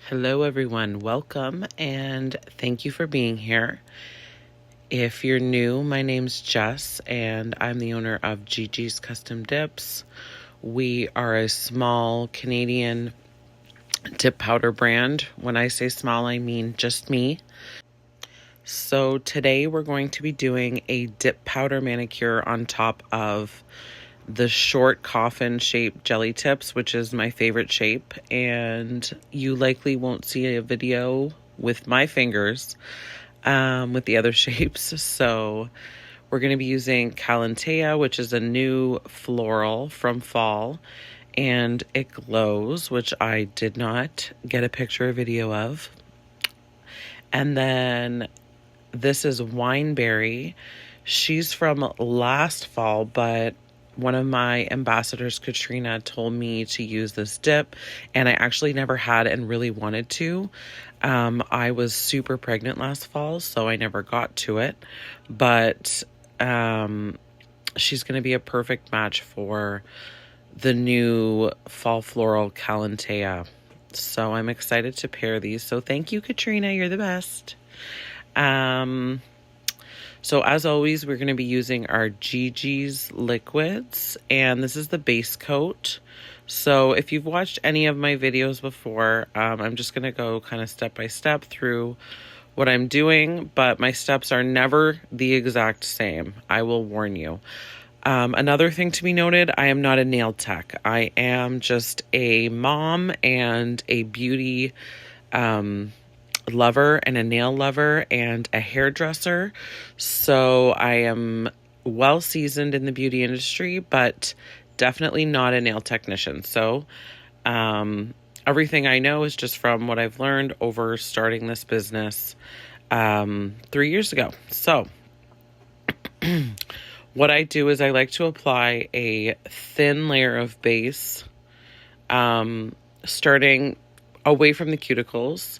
Hello, everyone. Welcome and thank you for being here. If you're new, my name's Jess and I'm the owner of Gigi's Custom Dips. We are a small Canadian dip powder brand. When I say small, I mean just me. So today we're going to be doing a dip powder manicure on top of the short coffin shaped jelly tips, which is my favorite shape, and you likely won't see a video with my fingers with the other shapes. So we're going to be using Calantea, which is a new floral from fall, and it glows, which I did not get a picture or video of. And then this is Wineberry. She's from last fall, but one of my ambassadors, Katrina, told me to use this dip, and I actually never had and really wanted to. I was super pregnant last fall, so I never got to it, but she's going to be a perfect match for the new fall floral Calantea. So I'm excited to pair these. So thank you, Katrina. You're the best. So as always, we're going to be using our Gigi's liquids, and this is the base coat. So if you've watched any of my videos before, I'm just going to go kind of step by step through what I'm doing, but my steps are never the exact same. I will warn you. Another thing to be noted, I am not a nail tech. I am just a mom and a beauty lover and a nail lover and a hairdresser. So I am well seasoned in the beauty industry, but definitely not a nail technician. So everything I know is just from what I've learned over starting this business 3 years ago. So what I do is I like to apply a thin layer of base, starting away from the cuticles.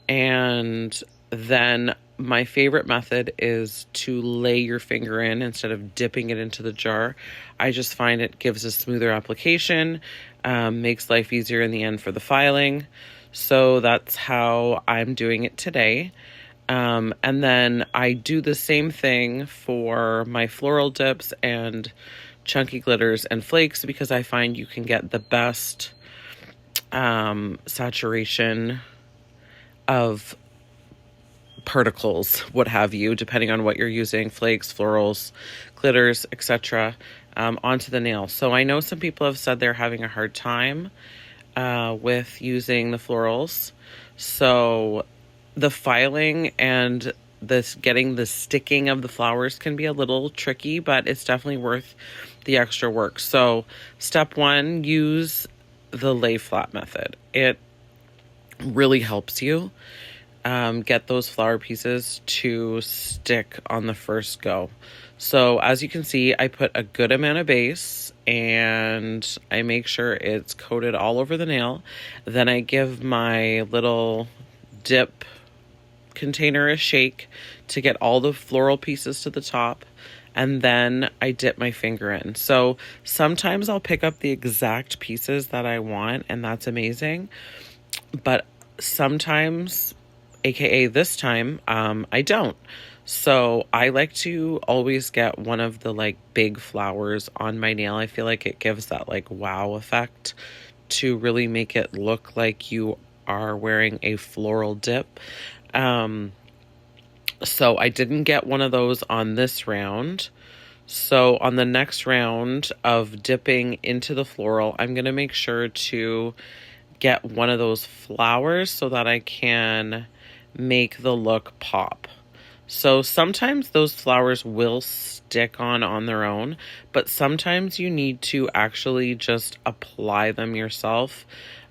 And then my favorite method is to lay your finger in instead of dipping it into the jar. I just find it gives a smoother application, makes life easier in the end for the filing. So that's how I'm doing it today. And then I do the same thing for my floral dips and chunky glitters and flakes, because I find you can get the best saturation of particles, what have you, depending on what you're using, flakes, florals, glitters, etc., onto the nail. So I know some people have said they're having a hard time with using the florals. So the filing and this getting the sticking of the flowers can be a little tricky, but it's definitely worth the extra work. So step one, use the lay flat method. It really helps you get those flower pieces to stick on the first go. So as you can see, I put a good amount of base and I make sure it's coated all over the nail. Then I give my little dip container a shake to get all the floral pieces to the top. And then I dip my finger in. So sometimes I'll pick up the exact pieces that I want, and that's amazing. But sometimes, aka this time, I don't. So I like to always get one of the big flowers on my nail. I feel like it gives that wow effect to really make it look like you are wearing a floral dip. So I didn't get one of those on this round. So on the next round of dipping into the floral, I'm going to make sure to get one of those flowers so that I can make the look pop. So sometimes those flowers will stick on their own, but sometimes you need to actually just apply them yourself.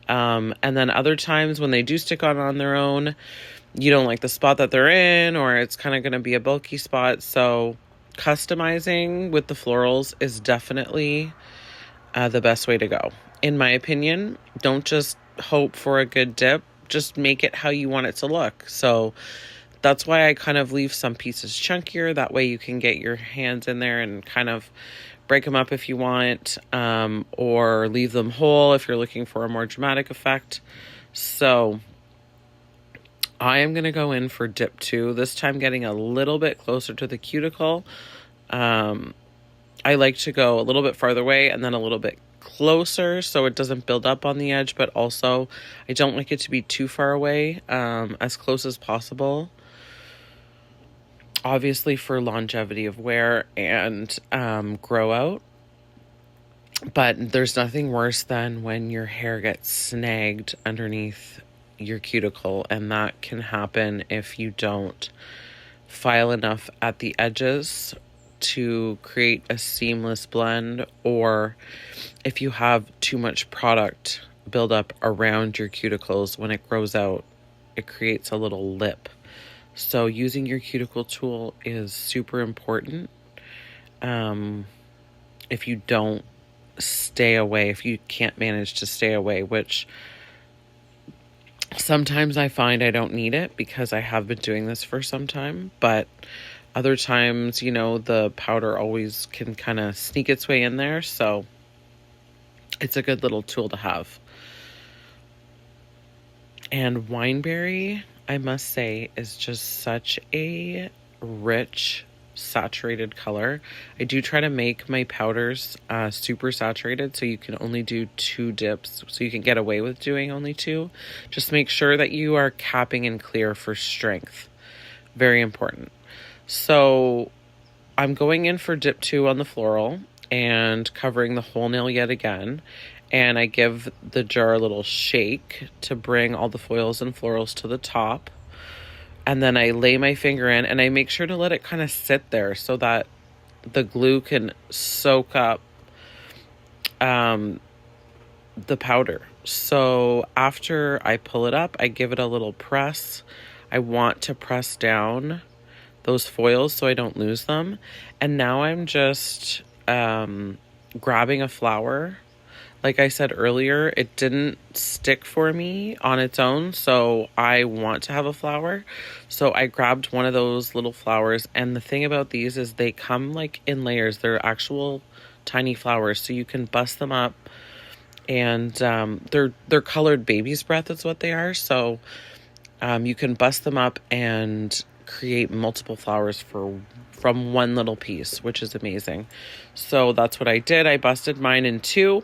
And then other times when they do stick on their own, you don't like the spot that they're in, or it's kind of going to be a bulky spot. So customizing with the florals is definitely the best way to go. In my opinion, don't just hope for a good dip, just make it how you want it to look. So that's why I kind of leave some pieces chunkier. That way you can get your hands in there and kind of break them up if you want, or leave them whole if you're looking for a more dramatic effect. So I am going to go in for dip 2, this time getting a little bit closer to the cuticle. I like to go a little bit farther away and then a little bit closer so it doesn't build up on the edge, but also I don't like it to be too far away, as close as possible. Obviously for longevity of wear and grow out. But there's nothing worse than when your hair gets snagged underneath your cuticle, and that can happen if you don't file enough at the edges to create a seamless blend, or if you have too much product build up around your cuticles. When it grows out, it creates a little lip. So using your cuticle tool is super important. If you don't stay away, if you can't manage to stay away, which sometimes I find I don't need it because I have been doing this for some time, but other times, you know, the powder always can kind of sneak its way in there, so it's a good little tool to have. And wineberry, I must say, is just such a rich, saturated color. I do try to make my powders super saturated, so you can only do 2 dips, so you can get away with doing only 2. Just make sure that you are capping in clear for strength. Very important. So I'm going in for dip 2 on the floral and covering the whole nail yet again. And I give the jar a little shake to bring all the foils and florals to the top. And then I lay my finger in and I make sure to let it kind of sit there so that the glue can soak up the powder. So after I pull it up, I give it a little press. I want to press down those foils so I don't lose them. And now I'm just grabbing a flower. Like I said earlier, it didn't stick for me on its own, so I want to have a flower. So I grabbed one of those little flowers, and the thing about these is they come like in layers. They're actual tiny flowers, so you can bust them up, and they're colored baby's breath is what they are. So you can bust them up and create multiple flowers from one little piece, which is amazing. So that's what I did. I busted mine in 2.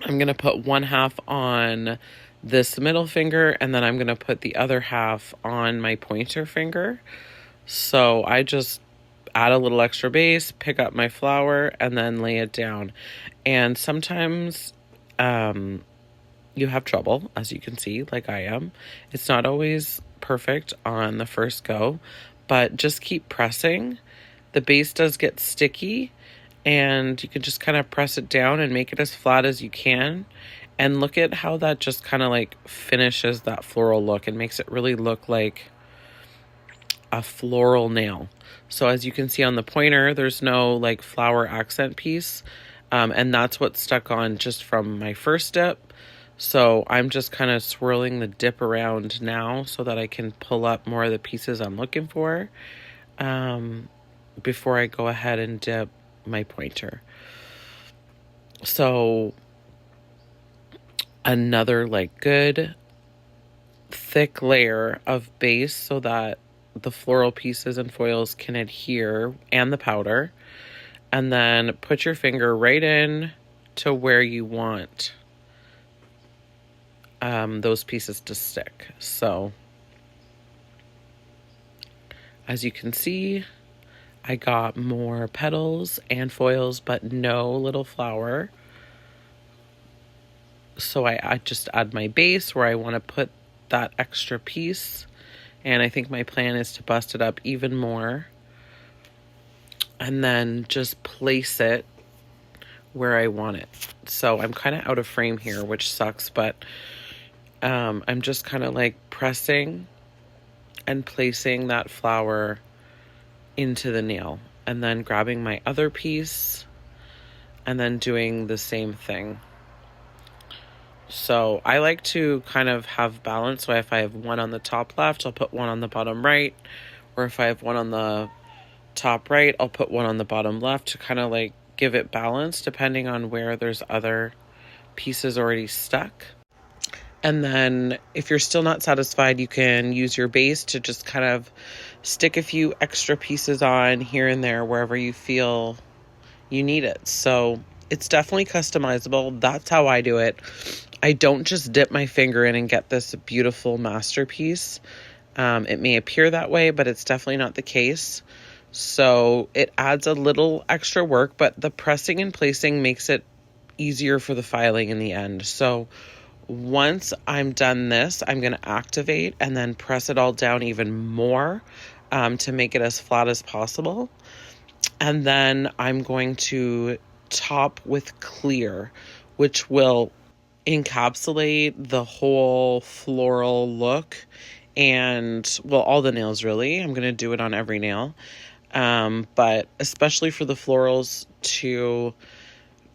I'm going to put 1/2 on this middle finger, and then I'm going to put the other half on my pointer finger. So I just add a little extra base, pick up my flower, and then lay it down. And sometimes you have trouble, as you can see, like I am. It's not always perfect on the first go, but just keep pressing. The base does get sticky, and you can just kind of press it down and make it as flat as you can. And look at how that just kind of like finishes that floral look and makes it really look like a floral nail. So as you can see on the pointer, there's no like flower accent piece. And that's what stuck on just from my first dip. So I'm just kind of swirling the dip around now so that I can pull up more of the pieces I'm looking for before I go ahead and dip my pointer. So another like good thick layer of base so that the floral pieces and foils can adhere, and the powder. And then put your finger right in to where you want those pieces to stick. So as you can see, I got more petals and foils, but no little flower. So I just add my base where I want to put that extra piece. And I think my plan is to bust it up even more. And then just place it where I want it. So I'm kind of out of frame here, which sucks, but I'm just kind of like pressing and placing that flower into the nail, and then grabbing my other piece and then doing the same thing. So I like to kind of have balance. So if I have one on the top left, I'll put one on the bottom right. Or if I have one on the top right, I'll put one on the bottom left to kind of like give it balance depending on where there's other pieces already stuck. And then if you're still not satisfied, you can use your base to just kind of stick a few extra pieces on here and there wherever you feel you need it. So it's definitely customizable. That's how I do it. I don't just dip my finger in and get this beautiful masterpiece. It may appear that way, but it's definitely not the case. So it adds a little extra work, but the pressing and placing makes it easier for the filing in the end. So once I'm done this, I'm going to activate and then press it all down even more to make it as flat as possible. And then I'm going to top with clear, which will encapsulate the whole floral look and, well, all the nails really. I'm going to do it on every nail. But especially for the florals, to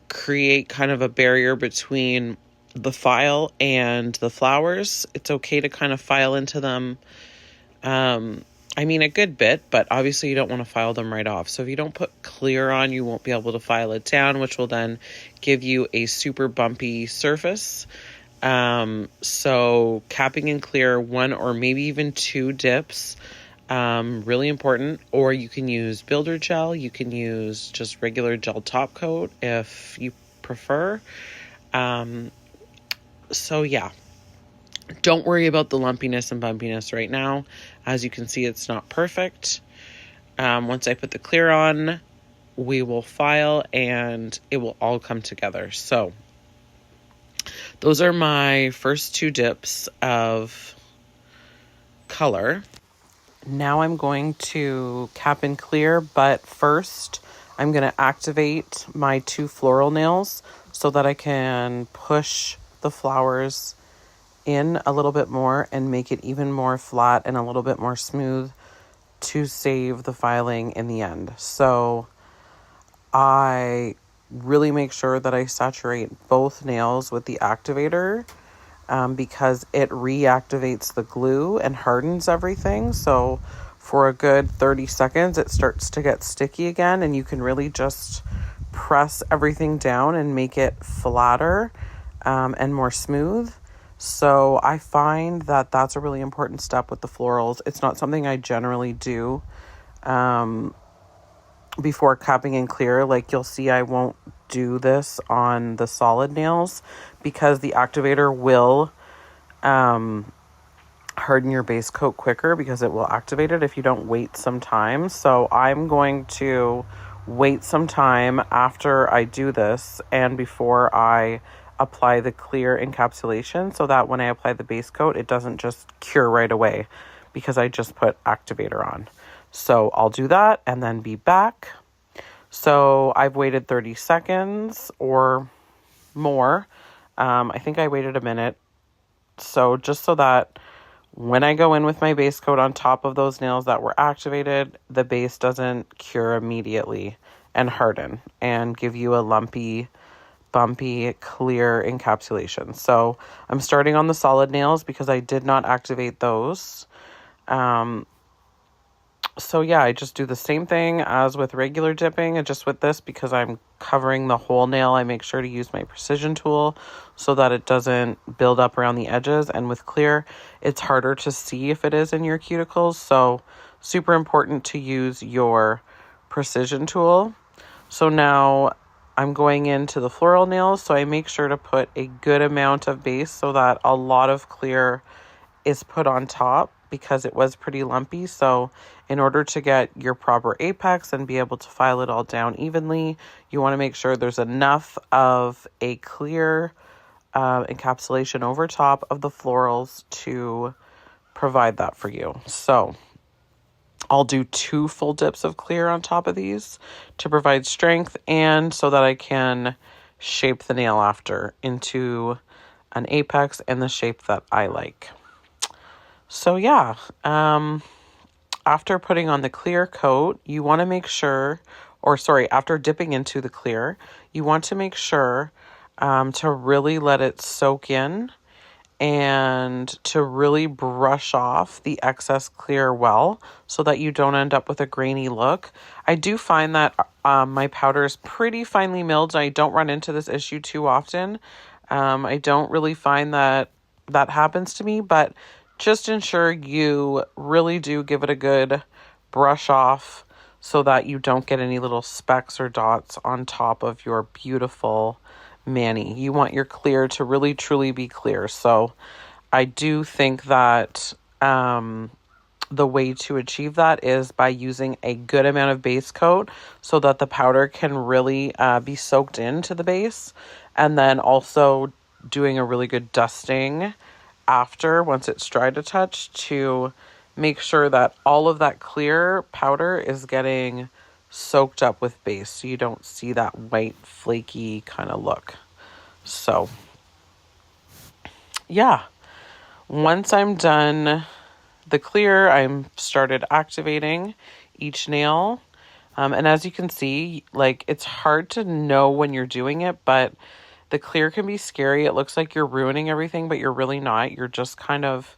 create kind of a barrier between the file and the flowers. It's okay to kind of file into them. I mean, a good bit, but obviously you don't want to file them right off. So if you don't put clear on, you won't be able to file it down, which will then give you a super bumpy surface. So capping in clear, 1 or maybe even 2 dips, really important. Or you can use builder gel. You can use just regular gel top coat if you prefer. So yeah, don't worry about the lumpiness and bumpiness right now. As you can see, it's not perfect. Once I put the clear on, we will file and it will all come together. So those are my first 2 dips of color. Now I'm going to cap and clear, but first I'm going to activate my 2 floral nails so that I can push the flowers in a little bit more and make it even more flat and a little bit more smooth to save the filing in the end. So I really make sure that I saturate both nails with the activator because it reactivates the glue and hardens everything. So for a good 30 seconds, it starts to get sticky again, and you can really just press everything down and make it flatter and more smooth. So I find that that's a really important step with the florals. It's not something I generally do before capping and clear. Like you'll see, I won't do this on the solid nails because the activator will harden your base coat quicker because it will activate it if you don't wait some time. So I'm going to wait some time after I do this and before I apply the clear encapsulation so that when I apply the base coat, it doesn't just cure right away because I just put activator on. So I'll do that and then be back. So I've waited 30 seconds or more. I think I waited a minute. So just so that when I go in with my base coat on top of those nails that were activated, the base doesn't cure immediately and harden and give you a lumpy, bumpy, clear encapsulation. So I'm starting on the solid nails because I did not activate those. So yeah, I just do the same thing as with regular dipping, and just with this, because I'm covering the whole nail, I make sure to use my precision tool so that it doesn't build up around the edges. And with clear, it's harder to see if it is in your cuticles. So super important to use your precision tool. So now I'm going into the floral nails. So I make sure to put a good amount of base so that a lot of clear is put on top because it was pretty lumpy. So in order to get your proper apex and be able to file it all down evenly, you want to make sure there's enough of a clear encapsulation over top of the florals to provide that for you. So I'll do 2 full dips of clear on top of these to provide strength and so that I can shape the nail after into an apex in the shape that I like. So yeah, after putting on the clear coat, you want to make sure, after dipping into the clear, you want to make sure to really let it soak in and to really brush off the excess clear well so that you don't end up with a grainy look. I do find that my powder is pretty finely milled. I don't run into this issue too often. I don't really find that that happens to me, but just ensure you really do give it a good brush off so that you don't get any little specks or dots on top of your beautiful mani. You want your clear to really truly be clear. So I do think that the way to achieve that is by using a good amount of base coat so that the powder can really be soaked into the base, and then also doing a really good dusting after, once it's dry to touch, to make sure that all of that clear powder is getting soaked up with base so you don't see that white flaky kind of look. So yeah, once I'm done the clear, I'm started activating each nail. And as you can see, like, it's hard to know when you're doing it, but the clear can be scary. It looks like you're ruining everything, but you're really not. You're just kind of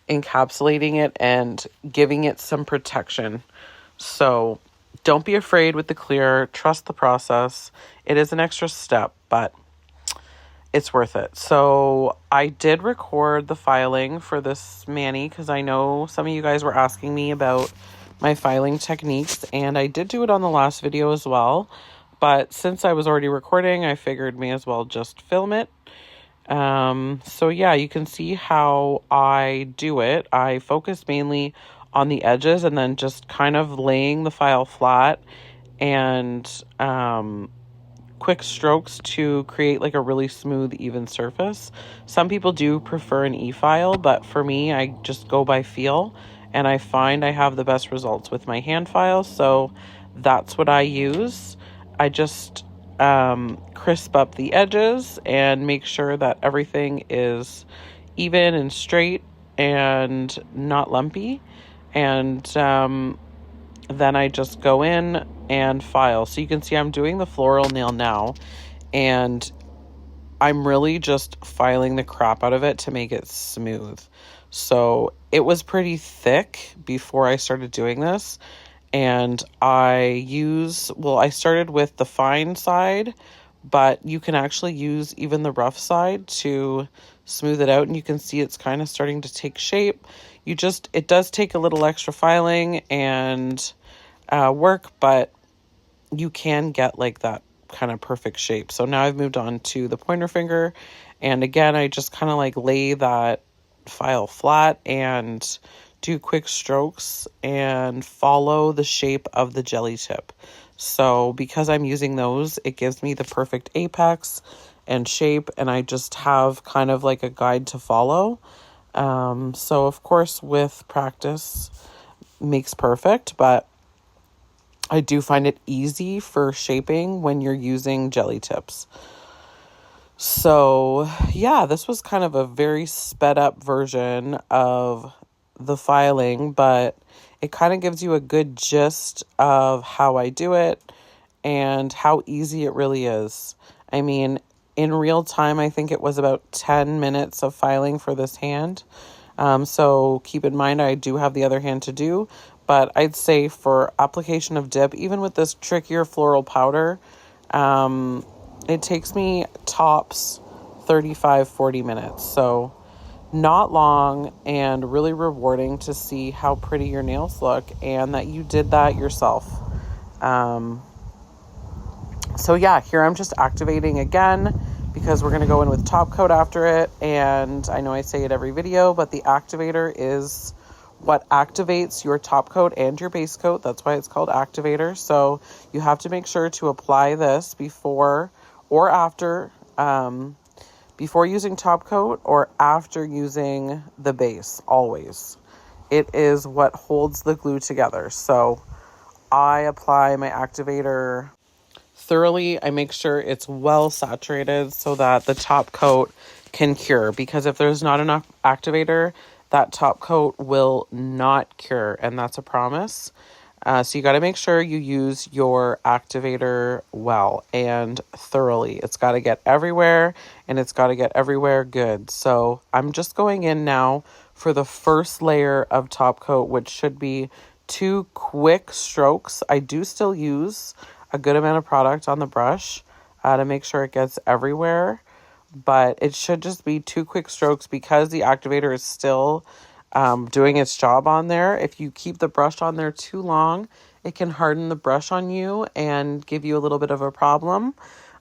encapsulating it and giving it some protection. So don't be afraid with the clear. Trust the process. It is an extra step, but it's worth it. So I did record the filing for this mani because I know some of you guys were asking me about my filing techniques, and I did do it on the last video as well. But since I was already recording, I figured may as well just film it. So yeah, you can see how I do it. I focus mainly on the edges and then just kind of laying the file flat and quick strokes to create like a really smooth, even surface. Some people do prefer an e-file, but for me, I just go by feel, and I find I have the best results with my hand files, so that's what I use. I just crisp up the edges and make sure that everything is even and straight and not lumpy, and then I just go in and file. So you can see I'm doing the floral nail now, and I'm really just filing the crap out of it to make it smooth. So it was pretty thick before I started doing this, and I started with the fine side, but you can actually use even the rough side to smooth it out, and you can see it's kind of starting to take shape. It does take a little extra filing and work, but you can get like that kind of perfect shape. So now I've moved on to the pointer finger, and again, I just kind of like lay that file flat and do quick strokes and follow the shape of the jelly tip. So because I'm using those, it gives me the perfect apex and shape, and I just have kind of like a guide to follow. So of course, with practice makes perfect, but I do find it easy for shaping when you're using jelly tips. So yeah, this was kind of a very sped up version of the filing, but it kind of gives you a good gist of how I do it and how easy it really is. I mean, in real time, I think it was about 10 minutes of filing for this hand. So keep in mind, I do have the other hand to do, but I'd say for application of dip, even with this trickier floral powder, it takes me tops 35-40 minutes. So not long, and really rewarding to see how pretty your nails look and that you did that yourself. So yeah, here I'm just activating again because we're going to go in with top coat after it. And I know I say it every video, but the activator is what activates your top coat and your base coat. That's why it's called activator. So you have to make sure to apply this before or after, before using top coat or after using the base, always. It is what holds the glue together. So I apply my activator thoroughly. I make sure it's well saturated so that the top coat can cure, because if there's not enough activator, that top coat will not cure, and that's a promise. So you got to make sure you use your activator well and thoroughly. It's got to get everywhere, and it's got to get everywhere good. So I'm just going in now for the first layer of top coat, which should be 2 quick strokes. I do still use a good amount of product on the brush to make sure it gets everywhere. but it should just be 2 quick strokes because the activator is still doing its job on there. If you keep the brush on there too long, it can harden the brush on you and give you a little bit of a problem.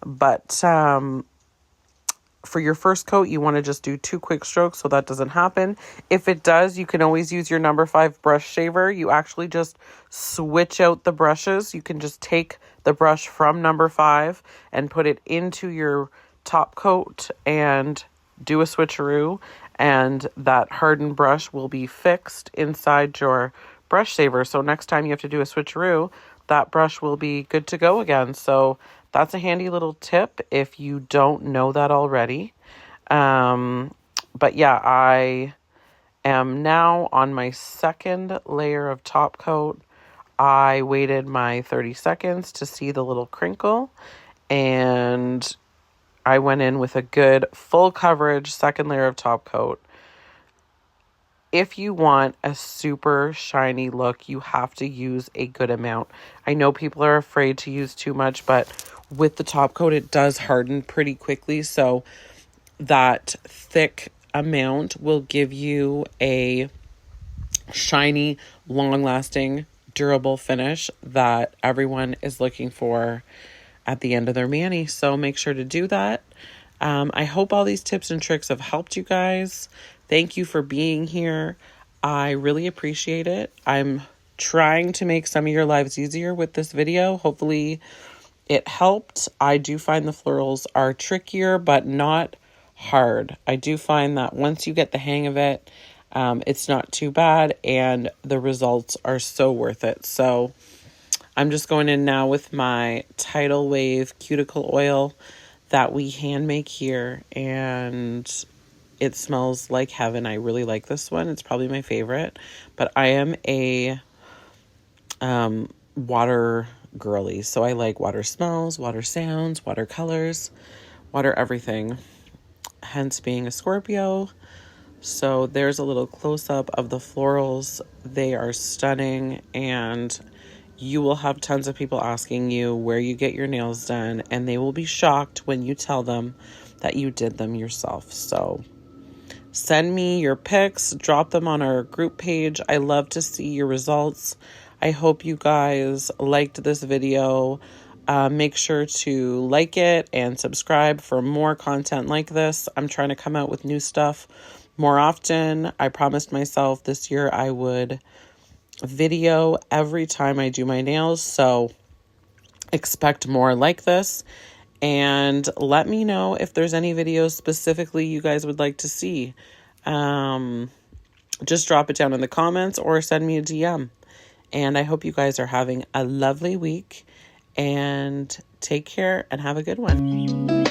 But for your first coat, you want to just do 2 quick strokes so that doesn't happen. If it does, you can always use your number 5 brush shaver. You actually just switch out the brushes. You can just take the brush from number 5 and put it into your top coat and do a switcheroo, and that hardened brush will be fixed inside your brush shaver. So next time you have to do a switcheroo, that brush will be good to go again. So that's a handy little tip if you don't know that already. But yeah, I am now on my 2nd layer of top coat. I waited my 30 seconds to see the little crinkle, and I went in with a good full coverage 2nd layer of top coat. If you want a super shiny look, you have to use a good amount. I know people are afraid to use too much, but with the top coat, it does harden pretty quickly. So that thick amount will give you a shiny, long-lasting, durable finish that everyone is looking for at the end of their mani. So make sure to do that. I hope all these tips and tricks have helped you guys. Thank you for being here. I really appreciate it. I'm trying to make some of your lives easier with this video. Hopefully it helped. I do find the florals are trickier, but not hard. I do find that once you get the hang of it, it's not too bad, and the results are so worth it. So I'm just going in now with my Tidal Wave cuticle oil that we hand make here, and it smells like heaven. I really like this one. It's probably my favorite, but I am a water girly, so I like water smells, water sounds, water colors, water everything, hence being a Scorpio. So there's a little close-up of the florals. They are stunning, and you will have tons of people asking you where you get your nails done, and they will be shocked when you tell them that you did them yourself. So send me your pics, drop them on our group page. I love to see your results. I hope you guys liked this video. Make sure to like it and subscribe for more content like this. I'm trying to come out with new stuff more often. I promised myself this year I would video every time I do my nails, so expect more like this. And let me know if there's any videos specifically you guys would like to see. Just drop it down in the comments or send me a DM. And I hope you guys are having a lovely week, and take care and have a good one.